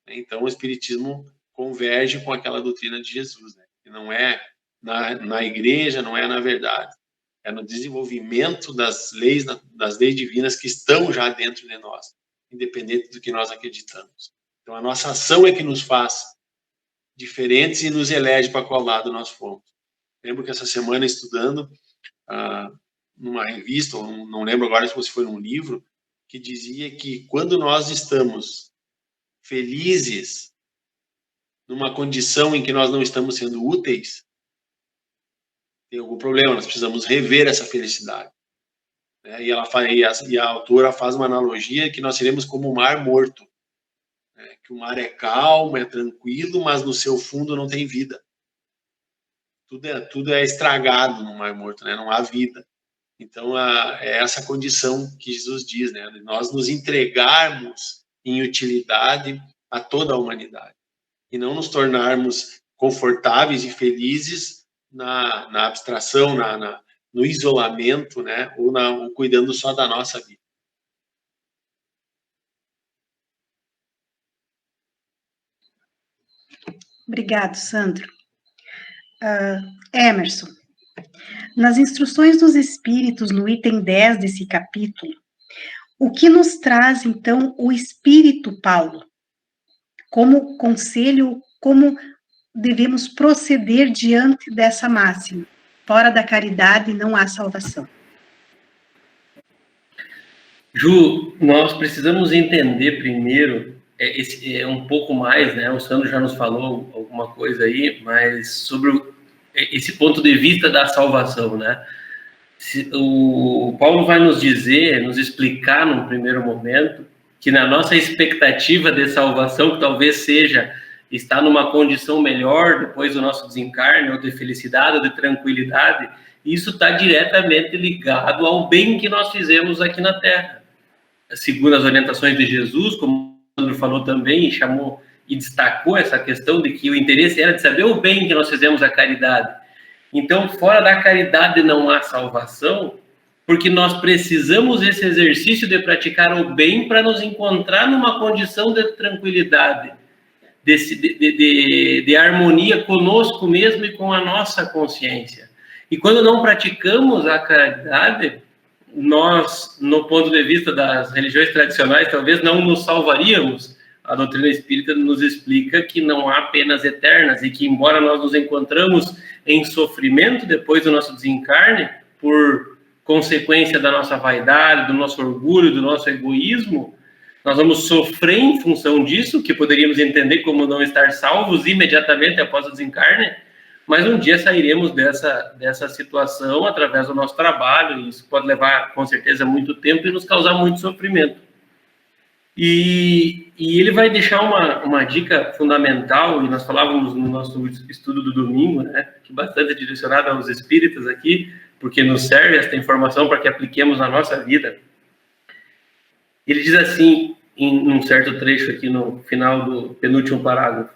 Então, o Espiritismo converge com aquela doutrina de Jesus, né? Que não é na igreja, não é na verdade. É no desenvolvimento das leis divinas que estão já dentro de nós, independente do que nós acreditamos. Então, a nossa ação é que nos faz diferentes e nos elege para qual lado nós fomos. Lembro que essa semana, estudando numa revista, ou não lembro agora se foi num livro, que dizia que quando nós estamos felizes numa condição em que nós não estamos sendo úteis, tem algum problema, nós precisamos rever essa felicidade. E a autora faz uma analogia que nós seremos como o mar morto, que o mar é calmo, é tranquilo, mas no seu fundo não tem vida. Tudo é estragado no mar morto, né? Não há vida. Então, é essa condição que Jesus diz, né? De nós nos entregarmos em utilidade a toda a humanidade e não nos tornarmos confortáveis e felizes na abstração, no isolamento, né? Ou cuidando só da nossa vida. Obrigado, Sandro. Emerson, nas instruções dos Espíritos, no item 10 desse capítulo, o que nos traz, então, o Espírito Paulo? Como conselho, como devemos proceder diante dessa máxima? Fora da caridade não há salvação. Ju, nós precisamos entender primeiro, um pouco mais, né? O Sandro já nos falou alguma coisa aí, mas sobre esse ponto de vista da salvação, né? O Paulo vai nos explicar num primeiro momento, que na nossa expectativa de salvação, que talvez seja estar numa condição melhor depois do nosso desencarne, ou de felicidade, ou de tranquilidade, isso está diretamente ligado ao bem que nós fizemos aqui na Terra. Segundo as orientações de Jesus, como o Sandro falou também, chamou e destacou essa questão de que o interesse era de saber o bem que nós fizemos à caridade. Então, fora da caridade não há salvação, porque nós precisamos desse exercício de praticar o bem para nos encontrar numa condição de tranquilidade, de harmonia conosco mesmo e com a nossa consciência. E quando não praticamos a caridade, nós, no ponto de vista das religiões tradicionais, talvez não nos salvaríamos. A doutrina espírita nos explica que não há penas eternas e que, embora nós nos encontramos em sofrimento depois do nosso desencarne, por consequência da nossa vaidade, do nosso orgulho, do nosso egoísmo, nós vamos sofrer em função disso, que poderíamos entender como não estar salvos imediatamente após o desencarne, mas um dia sairemos dessa situação através do nosso trabalho, e isso pode levar, com certeza, muito tempo e nos causar muito sofrimento. E ele vai deixar uma dica fundamental, e nós falávamos no nosso estudo do domingo, né, que bastante direcionado aos espíritas aqui, porque nos serve esta informação para que apliquemos na nossa vida. Ele diz assim, em um certo trecho aqui no final do penúltimo parágrafo: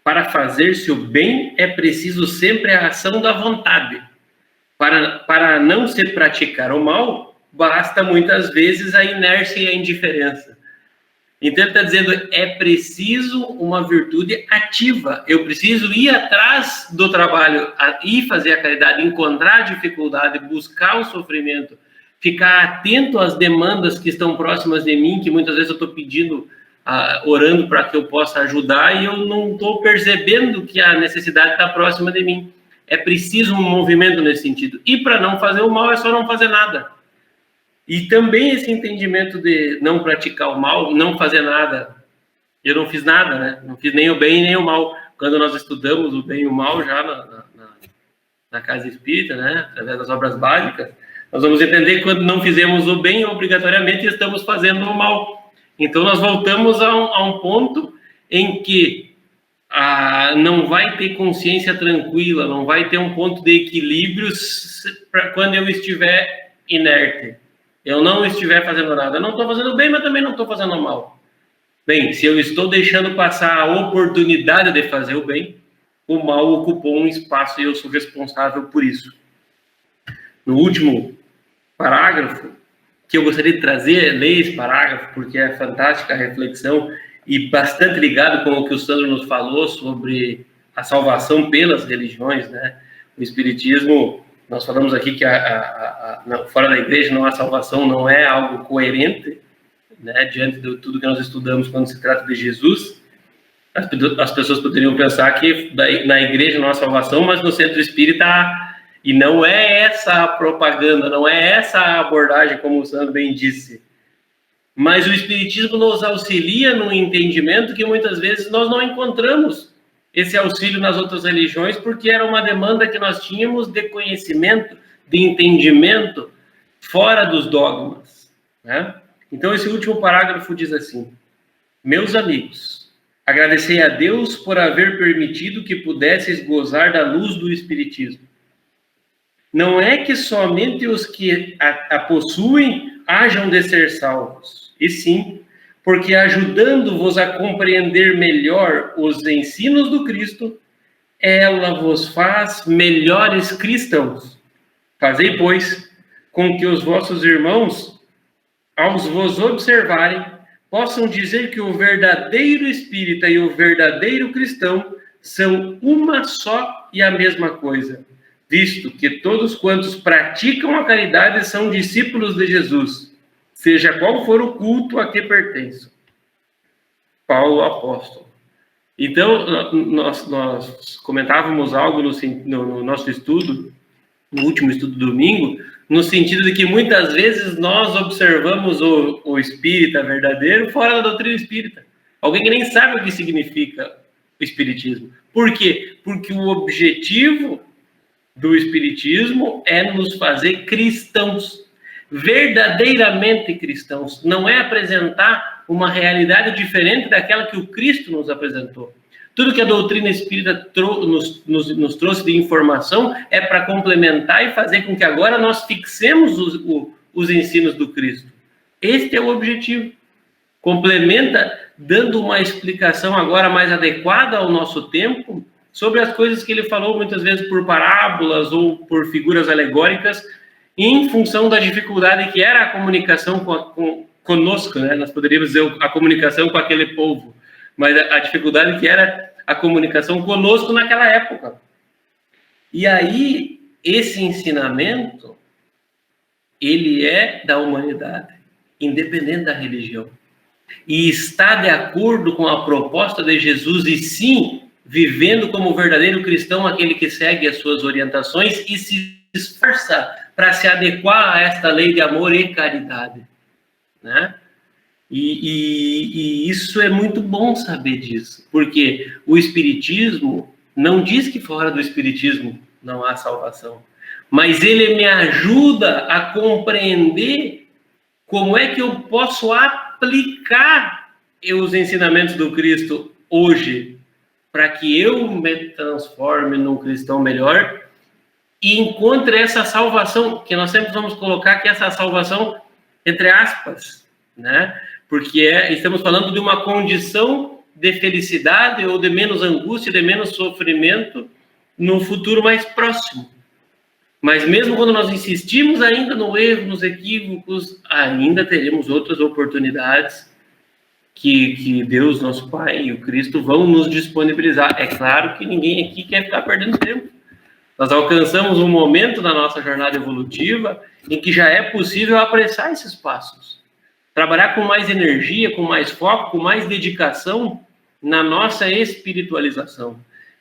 para fazer-se o bem é preciso sempre a ação da vontade. Para não se praticar o mal, basta muitas vezes a inércia e a indiferença. Então ele está dizendo, é preciso uma virtude ativa. Eu preciso ir atrás do trabalho, ir fazer a caridade, encontrar a dificuldade, buscar o sofrimento, ficar atento às demandas que estão próximas de mim, que muitas vezes eu estou pedindo, orando para que eu possa ajudar, e eu não estou percebendo que a necessidade está próxima de mim. É preciso um movimento nesse sentido. E para não fazer o mal é só não fazer nada. E também esse entendimento de não praticar o mal, não fazer nada. Eu não fiz nada, né? Não fiz nem o bem nem o mal. Quando nós estudamos o bem e o mal já na Casa Espírita, né? Através das obras básicas, nós vamos entender que quando não fizemos o bem, obrigatoriamente estamos fazendo o mal. Então nós voltamos a um ponto em que não vai ter consciência tranquila, não vai ter um ponto de equilíbrio quando eu estiver inerte, eu não estiver fazendo nada. Eu não estou fazendo bem, mas também não estou fazendo mal. Bem, se eu estou deixando passar a oportunidade de fazer o bem, o mal ocupou um espaço e eu sou responsável por isso. No último parágrafo, que eu gostaria de trazer, ler esse parágrafo, porque é fantástica a reflexão e bastante ligado com o que o Sandro nos falou sobre a salvação pelas religiões, né? O Espiritismo, nós falamos aqui que fora da igreja não há salvação, não é algo coerente, né? Diante de tudo que nós estudamos quando se trata de Jesus. As pessoas poderiam pensar que na igreja não há salvação, mas no centro espírita há. E não é essa a propaganda, não é essa a abordagem, como o Sandro bem disse. Mas o Espiritismo nos auxilia no entendimento que muitas vezes nós não encontramos esse auxílio nas outras religiões, porque era uma demanda que nós tínhamos de conhecimento, de entendimento, fora dos dogmas, né? Então, esse último parágrafo diz assim: meus amigos, agradecei a Deus por haver permitido que pudesseis gozar da luz do Espiritismo. Não é que somente os que a possuem hajam de ser salvos, e sim, porque ajudando-vos a compreender melhor os ensinos do Cristo, ela vos faz melhores cristãos. Fazei, pois, com que os vossos irmãos, ao vos observarem, possam dizer que o verdadeiro espírita e o verdadeiro cristão são uma só e a mesma coisa, visto que todos quantos praticam a caridade são discípulos de Jesus, seja qual for o culto a que pertençam. Paulo, apóstolo. Então, nós comentávamos algo no nosso estudo, no último estudo do domingo, no sentido de que muitas vezes nós observamos o espírita verdadeiro fora da doutrina espírita. Alguém que nem sabe o que significa o espiritismo. Por quê? Porque o objetivo do Espiritismo é nos fazer cristãos, verdadeiramente cristãos. Não é apresentar uma realidade diferente daquela que o Cristo nos apresentou. Tudo que a doutrina espírita nos trouxe de informação é para complementar e fazer com que agora nós fixemos os ensinos do Cristo. Este é o objetivo. Complementa, dando uma explicação agora mais adequada ao nosso tempo, sobre as coisas que ele falou muitas vezes por parábolas ou por figuras alegóricas, em função da dificuldade que era a comunicação conosco, né? Nós poderíamos dizer a comunicação com aquele povo, mas a dificuldade que era a comunicação conosco naquela época. E aí, esse ensinamento, ele é da humanidade, independente da religião. E está de acordo com a proposta de Jesus, e sim, vivendo como verdadeiro cristão, aquele que segue as suas orientações e se esforça para se adequar a esta lei de amor e caridade, né? E isso é muito bom saber disso, porque o Espiritismo não diz que fora do Espiritismo não há salvação, mas ele me ajuda a compreender como é que eu posso aplicar os ensinamentos do Cristo hoje, para que eu me transforme num cristão melhor e encontre essa salvação, que nós sempre vamos colocar que essa salvação, entre aspas, né? Porque estamos falando de uma condição de felicidade ou de menos angústia, de menos sofrimento no futuro mais próximo. Mas mesmo quando nós insistimos ainda no erro, nos equívocos, ainda teremos outras oportunidades que Deus, nosso Pai e o Cristo vão nos disponibilizar. É claro que ninguém aqui quer ficar perdendo tempo. Nós alcançamos um momento na nossa jornada evolutiva em que já é possível apressar esses passos. Trabalhar com mais energia, com mais foco, com mais dedicação na nossa espiritualização.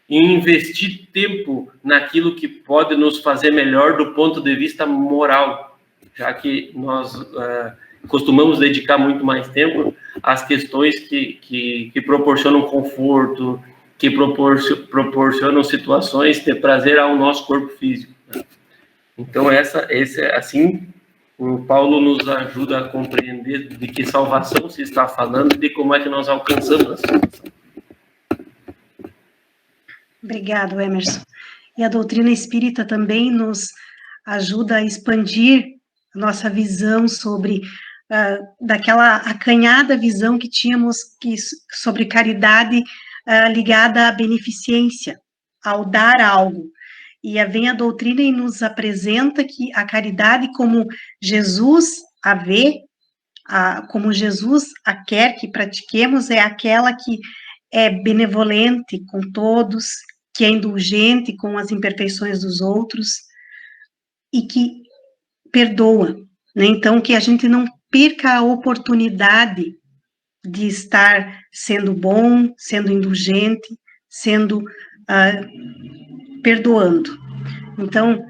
E investir tempo naquilo que pode nos fazer melhor do ponto de vista moral, já que nós costumamos dedicar muito mais tempo às questões que proporcionam conforto, que proporcionam situações de prazer ao nosso corpo físico, né? Então, assim, o Paulo nos ajuda a compreender de que salvação se está falando e de como é que nós alcançamos a salvação. Obrigado, Emerson. E a doutrina espírita também nos ajuda a expandir a nossa visão sobre daquela acanhada visão que tínhamos sobre caridade ligada à beneficência, ao dar algo. E vem a doutrina e nos apresenta que a caridade, como Jesus a vê, como Jesus a quer que pratiquemos, é aquela que é benevolente com todos, que é indulgente com as imperfeições dos outros e que perdoa, né? Então, que a gente não perca a oportunidade de estar sendo bom, sendo indulgente, sendo perdoando. Então,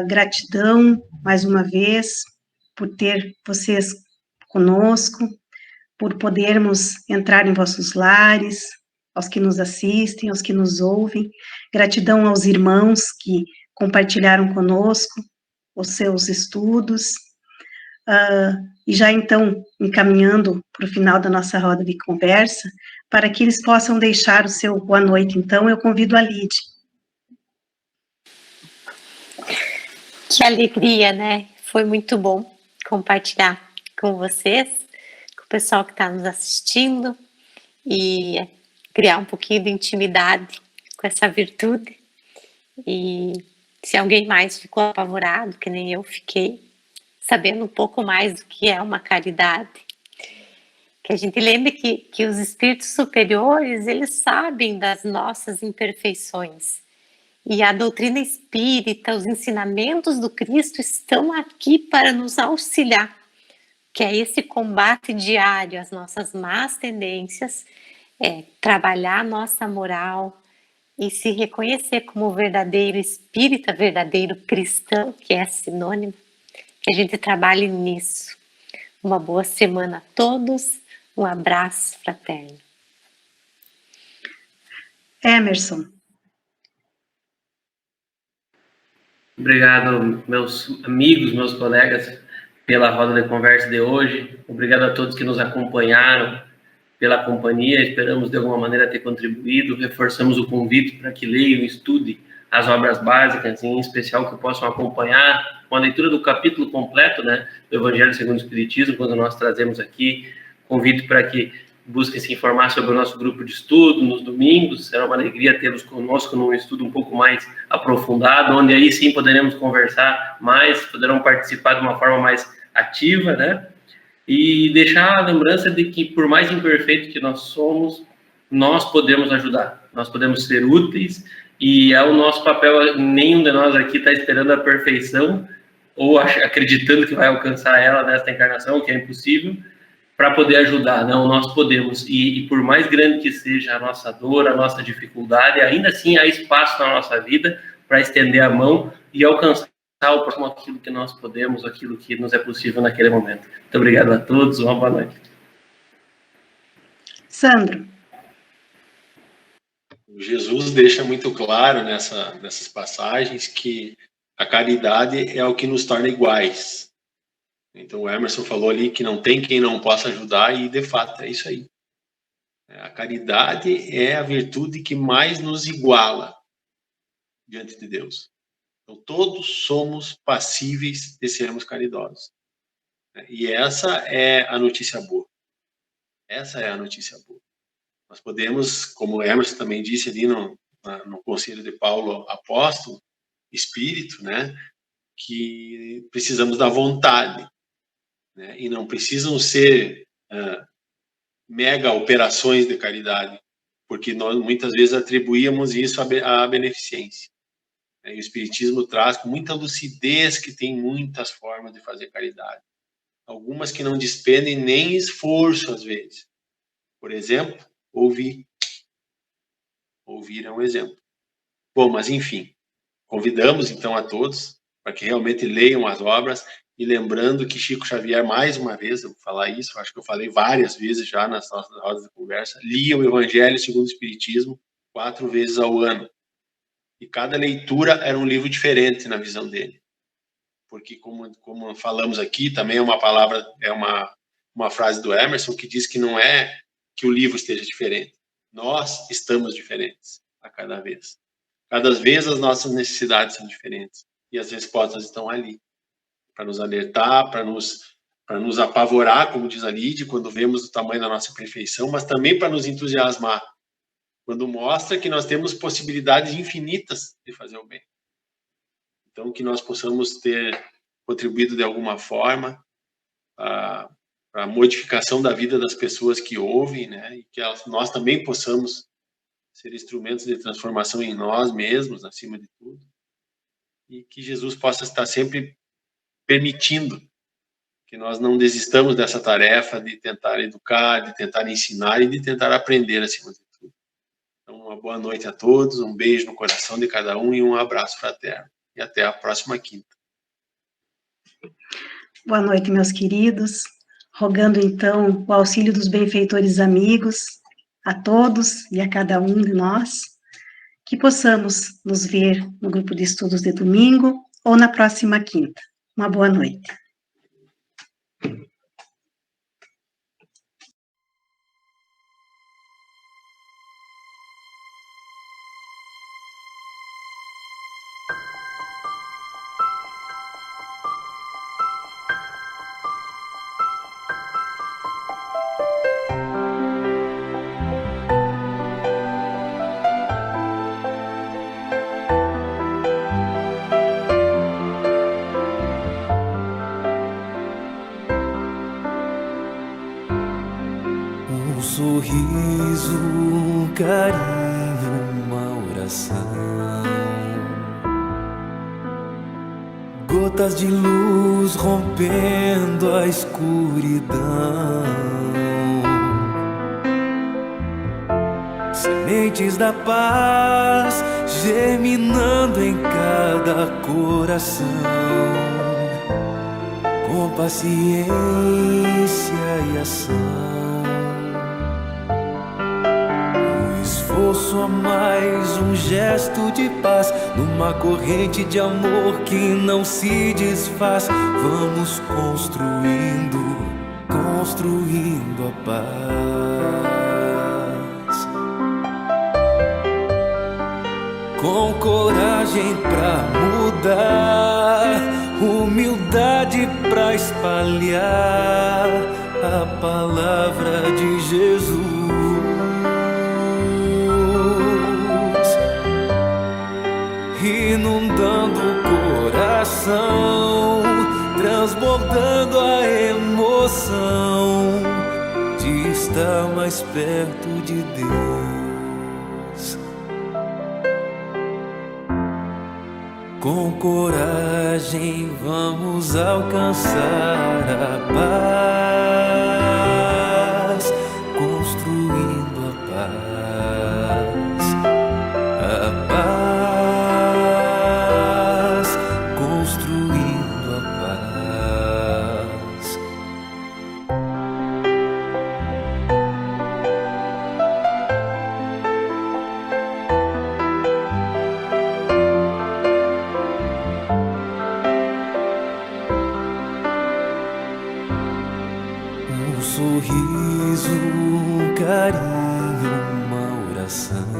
gratidão, mais uma vez, por ter vocês conosco, por podermos entrar em vossos lares, aos que nos assistem, aos que nos ouvem. Gratidão aos irmãos que compartilharam conosco os seus estudos. E já então, encaminhando para o final da nossa roda de conversa, para que eles possam deixar o seu boa noite, então, eu convido a Lide. Que alegria, né? Foi muito bom compartilhar com vocês, com o pessoal que está nos assistindo e criar um pouquinho de intimidade com essa virtude. E se alguém mais ficou apavorado, que nem eu fiquei, sabendo um pouco mais do que é uma caridade, que a gente lembre que os espíritos superiores, eles sabem das nossas imperfeições. E a doutrina espírita, os ensinamentos do Cristo estão aqui para nos auxiliar, que é esse combate diário às nossas más tendências, trabalhar a nossa moral e se reconhecer como verdadeiro espírita, verdadeiro cristão, que é sinônimo, que a gente trabalhe nisso. Uma boa semana a todos, um abraço fraterno. Emerson. Obrigado, meus amigos, meus colegas, pela roda de conversa de hoje. Obrigado a todos que nos acompanharam, pela companhia. Esperamos, de alguma maneira, ter contribuído. Reforçamos o convite para que leiam e estudem as obras básicas, em especial que possam acompanhar com a leitura do capítulo completo, né, do Evangelho segundo o Espiritismo, quando nós trazemos aqui. Convite para que busquem se informar sobre o nosso grupo de estudo nos domingos. Será uma alegria tê-los conosco num estudo um pouco mais aprofundado, onde aí sim poderemos conversar mais, poderão participar de uma forma mais ativa, né? E deixar a lembrança de que, por mais imperfeito que nós somos, nós podemos ajudar, nós podemos ser úteis, e é o nosso papel. Nenhum de nós aqui está esperando a perfeição ou acreditando que vai alcançar ela nesta encarnação, que é impossível, para poder ajudar. Não, nós podemos, e por mais grande que seja a nossa dor, a nossa dificuldade, ainda assim há espaço na nossa vida para estender a mão e alcançar o próximo aquilo que nós podemos, aquilo que nos é possível naquele momento. Muito obrigado a todos, uma boa noite. Sandro. Jesus deixa muito claro nessas passagens que a caridade é o que nos torna iguais. Então, o Emerson falou ali que não tem quem não possa ajudar, e de fato é isso aí. A caridade é a virtude que mais nos iguala diante de Deus. Então, todos somos passíveis de sermos caridosos. E essa é a notícia boa. Essa é a notícia boa. Nós podemos, como o Emerson também disse ali no Conselho de Paulo Apóstolo, Espírito, né, que precisamos da vontade. Né, e não precisam ser mega operações de caridade, porque nós muitas vezes atribuíamos isso à beneficência. E o Espiritismo traz com muita lucidez que tem muitas formas de fazer caridade. Algumas que não despendem nem esforço, às vezes. Por exemplo, ouvir. Ouvir é um exemplo. Bom, mas enfim, convidamos então a todos para que realmente leiam as obras. E lembrando que Chico Xavier, mais uma vez, eu vou falar isso, acho que eu falei várias vezes já nas nossas rodas de conversa, lia o Evangelho segundo o Espiritismo 4 vezes ao ano. E cada leitura era um livro diferente na visão dele. Porque, como falamos aqui, também é uma palavra, é uma frase do Emerson que diz que não é que o livro esteja diferente. Nós estamos diferentes a cada vez. Cada vez as nossas necessidades são diferentes e as respostas estão ali para nos alertar, para nos apavorar, como diz a Lídia, quando vemos o tamanho da nossa imperfeição, mas também para nos entusiasmar, quando mostra que nós temos possibilidades infinitas de fazer o bem. Então, que nós possamos ter contribuído de alguma forma para a modificação da vida das pessoas que ouvem, né? E que nós também possamos ser instrumentos de transformação em nós mesmos, acima de tudo. E que Jesus possa estar sempre permitindo que nós não desistamos dessa tarefa de tentar educar, de tentar ensinar e de tentar aprender acima de tudo. Então, uma boa noite a todos, um beijo no coração de cada um e um abraço fraterno. E até a próxima quinta. Boa noite, meus queridos. Rogando, então, o auxílio dos benfeitores amigos, a todos e a cada um de nós, que possamos nos ver no grupo de estudos de domingo ou na próxima quinta. Uma boa noite. Um sorriso, um carinho, uma oração, gotas de luz rompendo a escuridão, sementes da paz germinando em cada coração, com paciência e ação. Esforço a mais, um gesto de paz, numa corrente de amor que não se desfaz. Vamos construindo a paz, com coragem pra mudar, humildade pra espalhar a palavra de Jesus. Inundando o coração, transbordando a emoção de estar mais perto de Deus. Com coragem vamos alcançar a paz, construindo a paz, a paz, construindo a paz. Um sorriso, um carinho, uma oração,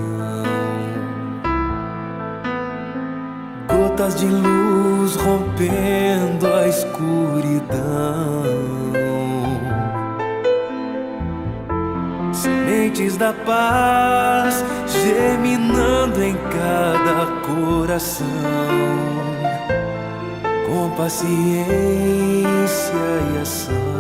gotas de luz rompendo a escuridão, sementes da paz germinando em cada coração, com paciência e ação.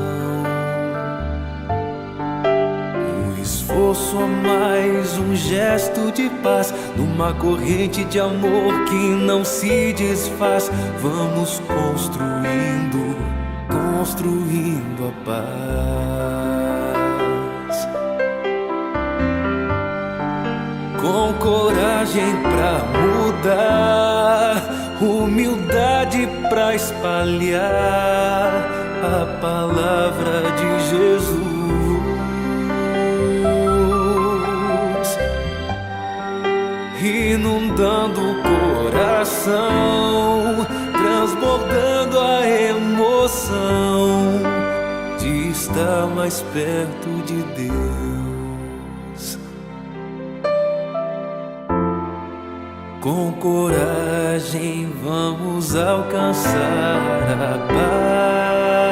Esforço a mais, um gesto de paz, numa corrente de amor que não se desfaz. Vamos construindo a paz, com coragem pra mudar, humildade pra espalhar a palavra de Jesus. Inundando o coração, transbordando a emoção de estar mais perto de Deus. Com coragem vamos alcançar a paz.